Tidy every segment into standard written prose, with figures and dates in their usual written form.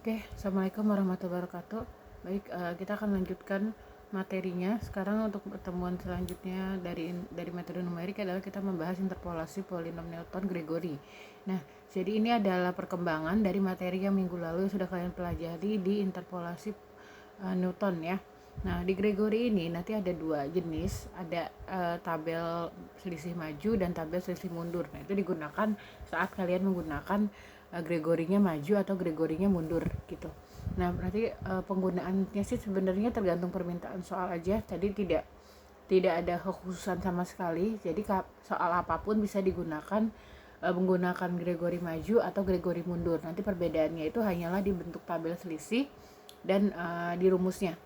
Oke, Assalamualaikum warahmatullahi wabarakatuh. Baik, kita akan lanjutkan materinya. Sekarang untuk pertemuan selanjutnya dari metode numerik adalah kita membahas interpolasi polinom Newton-Gregory. Nah, jadi ini adalah perkembangan dari materi yang minggu lalu yang sudah kalian pelajari di interpolasi Newton ya. Nah, di Gregory ini nanti ada dua jenis, ada tabel selisih maju dan tabel selisih mundur. Nah, itu digunakan saat kalian menggunakan Gregory-nya maju atau Gregory-nya mundur gitu. Nah, berarti penggunaannya sih sebenarnya tergantung permintaan soal aja. Tadi tidak ada kekhususan sama sekali. Jadi soal apapun bisa digunakan menggunakan Gregory maju atau Gregory mundur. Nanti perbedaannya itu hanyalah di bentuk tabel selisih dan di rumusnya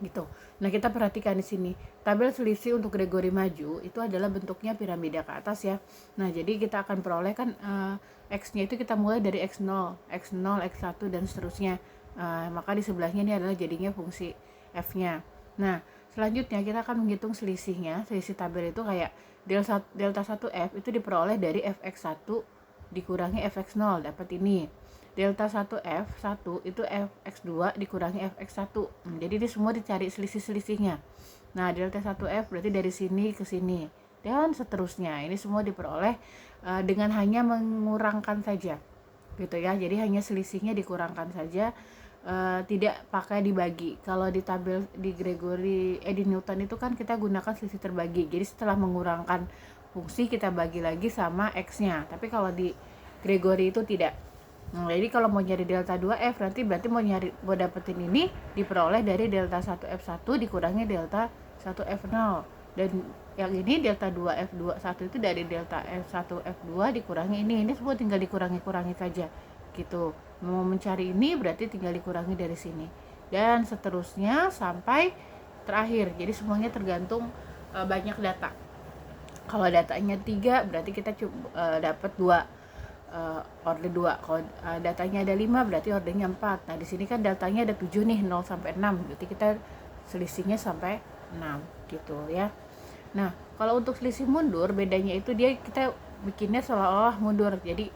gitu. Nah, kita perhatikan di sini. Tabel selisih untuk Gregory maju itu adalah bentuknya piramida ke atas ya. Nah, jadi kita akan peroleh kan X-nya itu kita mulai dari X0, X0, X1 dan seterusnya. Maka di sebelahnya ini adalah jadinya fungsi F-nya. Nah, selanjutnya kita akan menghitung selisihnya. Selisih tabel itu kayak delta 1F itu diperoleh dari Fx1 dikurangi Fx0, dapat ini. Delta 1F1 itu Fx2 dikurangi Fx1. Jadi ini semua dicari selisih-selisihnya. Nah, delta 1F berarti dari sini ke sini dan seterusnya. Ini semua diperoleh dengan hanya mengurangkan saja. Gitu ya. Jadi hanya selisihnya dikurangkan saja, tidak pakai dibagi. Kalau di tabel di Gregory di Newton itu kan kita gunakan selisih terbagi. Jadi setelah mengurangkan fungsi kita bagi lagi sama X-nya. Tapi kalau di Gregory itu tidak. Nah, jadi kalau mau nyari delta 2F berarti mau dapetin ini diperoleh dari delta 1F1 dikurangi delta 1F0. Dan yang ini delta 2F21 itu dari delta F1F2 dikurangi ini. Ini semua tinggal dikurangi saja gitu. Mau mencari ini berarti tinggal dikurangi dari sini. Dan seterusnya sampai terakhir. Jadi semuanya tergantung banyak data. Kalau datanya 3 berarti kita dapat 2 order 2. Kalau datanya ada 5 berarti ordernya 4. Nah, di sini kan datanya ada 7 nih, 0 sampai 6. Berarti kita selisihnya sampai 6 gitu ya. Nah, kalau untuk selisih mundur bedanya itu kita bikinnya seolah-olah mundur. Jadi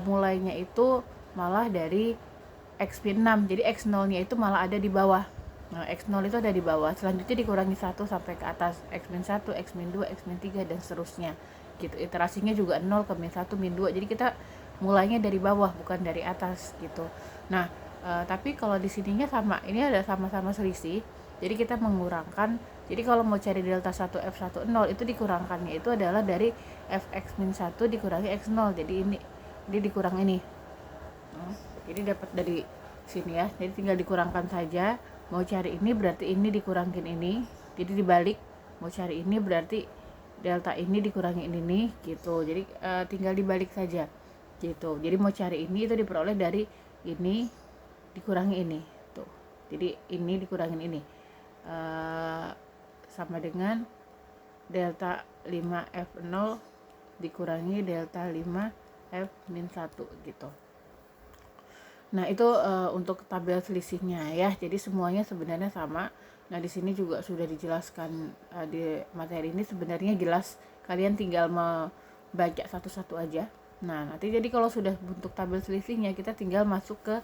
mulainya itu malah dari X-6. Jadi X0-nya itu malah ada di bawah. Nah, X0 itu ada di bawah. Selanjutnya dikurangi 1 sampai ke atas. X-1, X-2, X-3 dan seterusnya. Gitu. Iterasinya juga 0 ke min 1 min 2. Jadi kita mulainya dari bawah bukan dari atas gitu. Nah, tapi kalau di sininya sama, ini ada sama-sama selisih. Jadi kita mengurangkan. Jadi kalau mau cari delta 1 F10 itu dikurangkannya itu adalah dari Fx min 1 dikurangi X0. Jadi ini dikurang ini. Jadi dapat dari sini ya. Jadi tinggal dikurangkan saja. Mau cari ini berarti ini dikurangin ini. Jadi dibalik. Mau cari ini berarti delta ini dikurangi ini nih gitu. Jadi tinggal dibalik saja gitu. Jadi mau cari ini itu diperoleh dari ini dikurangi ini tuh. Jadi ini dikurangin ini sama dengan delta 5F0 dikurangi delta 5F-1 gitu. Nah, itu untuk tabel selisihnya ya. Jadi semuanya sebenarnya sama. Nah, di sini juga sudah dijelaskan di materi ini sebenarnya jelas. Kalian tinggal membaca satu-satu aja. Nah, nanti jadi kalau sudah bentuk tabel selisihnya kita tinggal masuk ke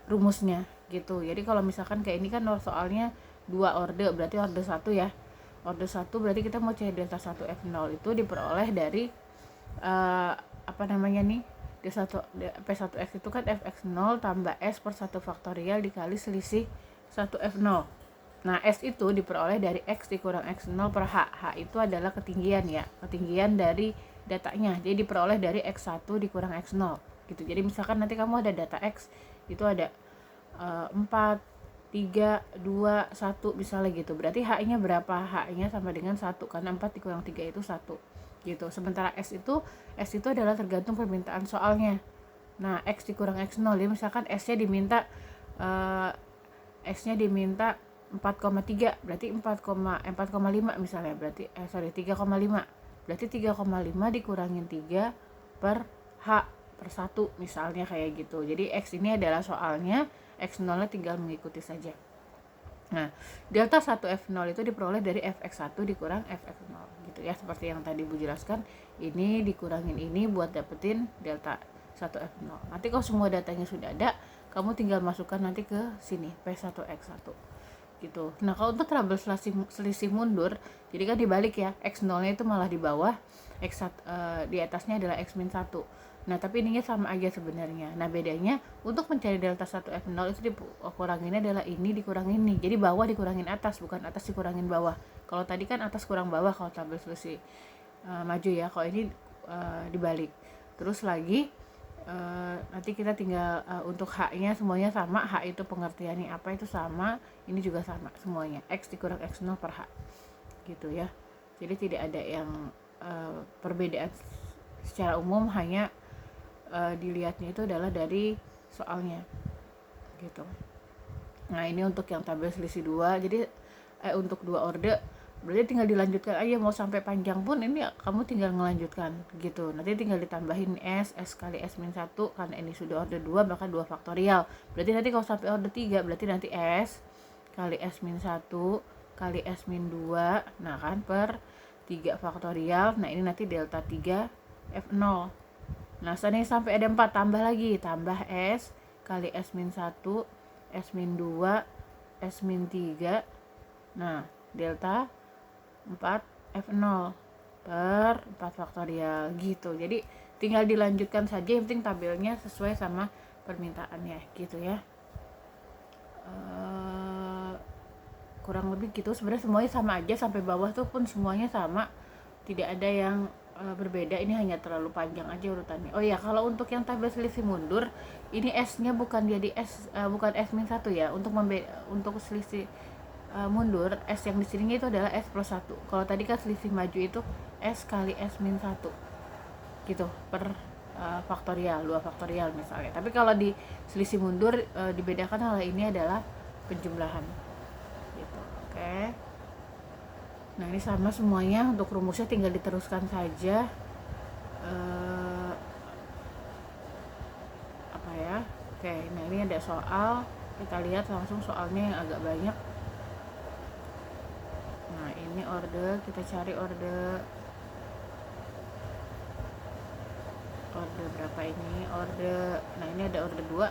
rumusnya gitu. Jadi kalau misalkan kayak ini kan soalnya 2 order berarti order 1 ya. Order 1 berarti kita mau cari delta 1F0 itu diperoleh dari apa namanya nih? P1X itu kan Fx0 tambah S per 1 faktorial dikali selisih 1F0. Nah, S itu diperoleh dari X dikurang X0 per H. H itu adalah ketinggian ya, ketinggian dari datanya. Jadi diperoleh dari X1 dikurang X0 gitu. Jadi misalkan nanti kamu ada data X itu ada 4, 3, 2, 1 misalnya gitu. Berarti H-nya berapa? H-nya sama dengan 1 karena 4 dikurang 3 itu 1 gitu. Sementara S itu adalah tergantung permintaan soalnya. Nah, X dikurang X0 ya, misalkan S-nya diminta 4,3 berarti 4,5 misalnya berarti 3,5 berarti 3,5 dikurangin 3 per H per 1 misalnya kayak gitu. Jadi X ini adalah soalnya, X0 nya tinggal mengikuti saja. Nah, delta 1F0 itu diperoleh dari Fx1 dikurang Fx0 gitu ya, seperti yang tadi Bu jelaskan. Ini dikurangin ini buat dapetin delta 1F0. Nanti kalau semua datanya sudah ada, kamu tinggal masukkan nanti ke sini P1X1 gitu. Nah kalau untuk trouble selisih mundur, jadi kan dibalik ya, X0 nya itu malah di bawah, di atasnya adalah X-1. Nah tapi ininya sama aja sebenarnya. Nah bedanya untuk mencari delta 1F0 itu dikuranginnya adalah ini dikurangin ini. Jadi bawah dikurangin atas, bukan atas dikurangin bawah. Kalau tadi kan atas kurang bawah kalau tabel selisih maju ya, kalau ini dibalik. Terus lagi nanti kita tinggal untuk H-nya semuanya sama. H itu pengertiannya apa itu sama, ini juga sama semuanya, X dikurang X0 per H gitu ya. Jadi tidak ada yang perbedaan secara umum, hanya dilihatnya itu adalah dari soalnya gitu. Nah ini untuk yang tabel selisih 2. Jadi untuk 2 orde berarti tinggal dilanjutkan aja, mau sampai panjang pun ini kamu tinggal melanjutkan gitu. Nanti tinggal ditambahin S kali S-1 karena ini sudah orde 2 maka 2 faktorial. Berarti nanti kalau sampai orde 3 berarti nanti S kali S-1 kali S-2 nah kan per 3 faktorial. Nah ini nanti delta 3 F0. Nah seandainya sampai ada 4 tambah lagi, tambah S kali S-1 S-2 S-3 nah delta 4 F0 per 4 faktorial gitu. Jadi tinggal dilanjutkan saja, yang penting tabelnya sesuai sama permintaannya gitu ya. Kurang lebih gitu sebenarnya, semuanya sama aja sampai bawah tuh pun semuanya sama, tidak ada yang berbeda. Ini hanya terlalu panjang aja urutannya. Oh ya, kalau untuk yang tabel selisih mundur ini S-nya bukan jadi bukan S-1 ya. Untuk selisih mundur S yang di sini itu adalah S plus 1. Kalau tadi kan selisih maju itu S kali S-1 gitu per faktorial, 2 faktorial misalnya. Tapi kalau di selisih mundur dibedakan oleh ini adalah penjumlahan gitu. Oke. Nah ini sama semuanya, untuk rumusnya tinggal diteruskan saja. Apa ya? Oke, nah ini ada soal, kita lihat langsung soalnya yang agak banyak. Nah ini orde, kita cari orde berapa ini, nah ini ada orde 2.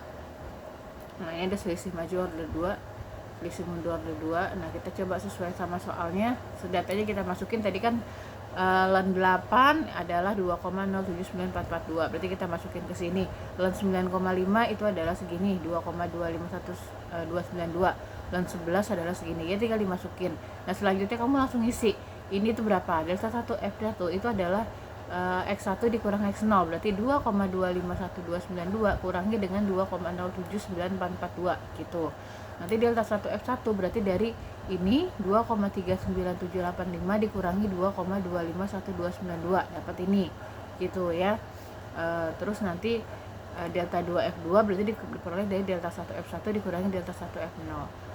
Nah ini ada selisih maju orde 2, selisih mundur orde 2. Nah kita coba sesuai sama soalnya, datanya kita masukin. Tadi kan len 8 adalah 2,079442, berarti kita masukin ke sini. Len 9,5 itu adalah segini, 2,25192. Len 11 adalah segini, ya tinggal dimasukin. Nah selanjutnya kamu langsung isi ini tuh berapa, delta 1F1 itu adalah X1 dikurang X0, berarti 2,251292 kurangi dengan 2,079442 gitu. Nanti delta 1F1 berarti dari ini 2,39785 dikurangi 2,251292 dapat ini gitu ya. Terus nanti delta 2F2 berarti diperoleh dari delta 1F1 dikurangi delta 1F0.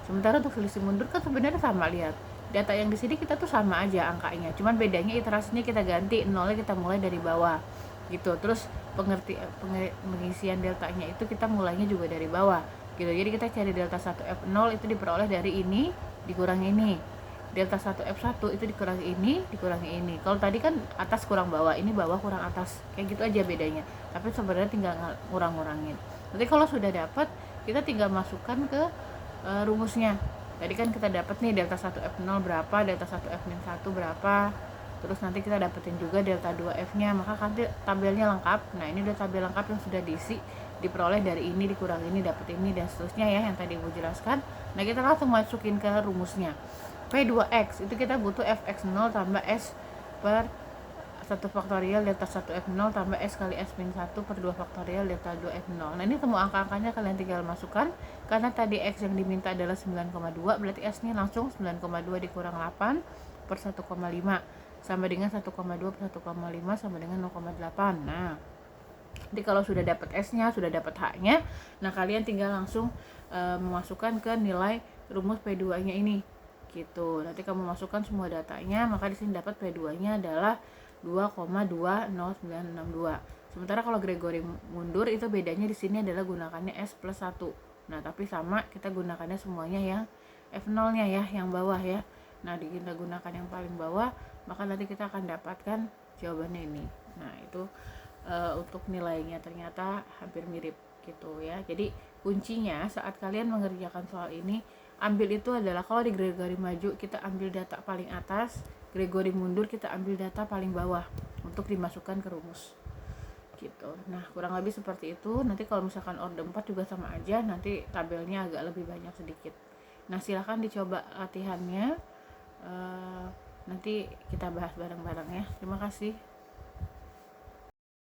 Sementara untuk selisih mundur kan sebenarnya sama, lihat. Data yang di sini kita tuh sama aja angkanya, cuman bedanya iterasinya kita ganti, nolnya kita mulai dari bawah gitu. Terus pengisian deltanya itu kita mulainya juga dari bawah gitu. Jadi kita cari delta 1F0 itu diperoleh dari ini dikurangi ini, delta 1F1 itu dikurangi ini. Kalau tadi kan atas kurang bawah, ini bawah kurang atas, kayak gitu aja bedanya. Tapi sebenarnya tinggal ngurangin. Nanti kalau sudah dapat, kita tinggal masukkan ke rumusnya. Tadi kan kita dapat nih delta 1F0 berapa, delta 1F-1 berapa. Terus nanti kita dapetin juga delta 2F-nya, maka nanti tabelnya lengkap. Nah, ini udah tabel lengkap yang sudah diisi, diperoleh dari ini dikurang ini dapat ini dan seterusnya ya, yang tadi Ibu jelaskan. Nah, kita langsung masukin ke rumusnya. P2X itu kita butuh Fx0 tambah S per 1 faktorial delta 1F0 tambah S kali S-1 per 2 faktorial delta 2F0. Nah ini semua angka-angkanya kalian tinggal masukkan. Karena tadi X yang diminta adalah 9,2, berarti S nya langsung 9,2 dikurang 8 per 1,5 sama dengan 1,2 per 1,5 sama dengan 0,8. Nah jadi kalau sudah dapat S nya, sudah dapat H nya, nah kalian tinggal langsung memasukkan ke nilai rumus P2 nya ini gitu. Nanti kamu masukkan semua datanya, maka di sini dapat P2 nya adalah 2,20962. Sementara kalau Gregory mundur itu bedanya di sini adalah gunakannya S plus 1. Nah, tapi sama kita gunakannya semuanya yang F0-nya ya, yang bawah ya. Nah, kita gunakan yang paling bawah, maka nanti kita akan dapatkan jawabannya ini. Nah, itu untuk nilainya ternyata hampir mirip gitu ya. Jadi kuncinya saat kalian mengerjakan soal ini, ambil itu adalah kalau di Gregory maju kita ambil data paling atas, Gregory mundur kita ambil data paling bawah untuk dimasukkan ke rumus gitu. Nah kurang lebih seperti itu. Nanti kalau misalkan orde 4 juga sama aja, nanti tabelnya agak lebih banyak sedikit. Nah silahkan dicoba latihannya, nanti kita bahas bareng-bareng ya. Terima kasih.